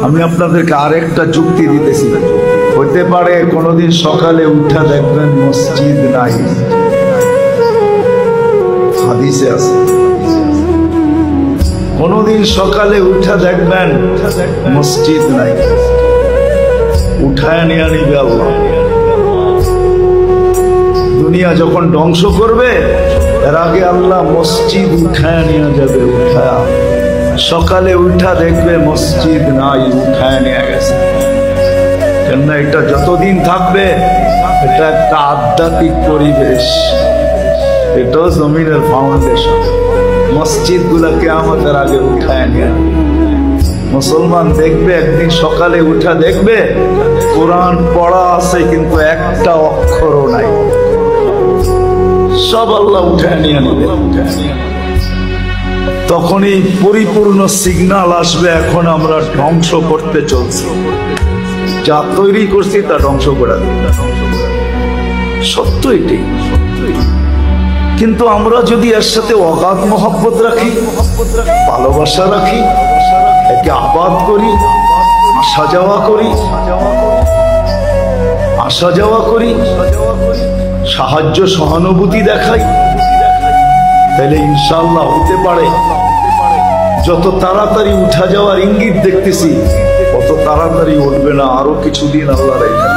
আমি আপনাদেরকে আরেকটা যুক্তি দিতেছি। হতে পারে কোনোদিন সকালে উঠা দেখবেন মসজিদ নাই, হাদিসে আছে। কোনোদিন সকালে উঠা দেখবেন মসজিদ নাই, উঠায় নিয়ে নিবে আল্লাহ। দুনিয়া যখন ধ্বংস করবে এর আগে আল্লাহ মসজিদ উঠায় নিয়ে যাবে। উঠায়া সকালে উঠা দেখবে মসজিদ নাই, উঠায় নিয়ে গেছে। কেননা এটা যতদিন থাকবে এটা একটা আধ্যাত্মিক পরিবেশ, এটাও জমিনের ফাউন্ডেশন। মসজিদ গুলা কিয়ামতের আগে উঠায় নিয়ে মুসলমান দেখবে একদিন সকালে উঠা দেখবে কোরআন পড়া আছে কিন্তু একটা অক্ষরও নাই, সব আল্লাহ উঠায় নিয়ে নেবে। তখনই পরিপূর্ণ সিগন্যাল আসবে এখন আমরা ধ্বংস করতে চলছি, যা তৈরি করছি তা ধ্বংস করা। সত্য এটি। কিন্তু আমরা যদি এর সাথে অগাধ মহব্বত রাখি, ভালোবাসা রাখি, একে আবাদ করি, আসা যাওয়া করি, সাহায্য সহানুভূতি দেখাই, তাহলে ইনশাআল্লাহ হতে পারে যত তাড়াতাড়ি উঠা যাওয়ার ইঙ্গিত দেখতেছি তত তাড়াতাড়ি উঠবে না, আরো কিছুদিন আল্লাহ রেখে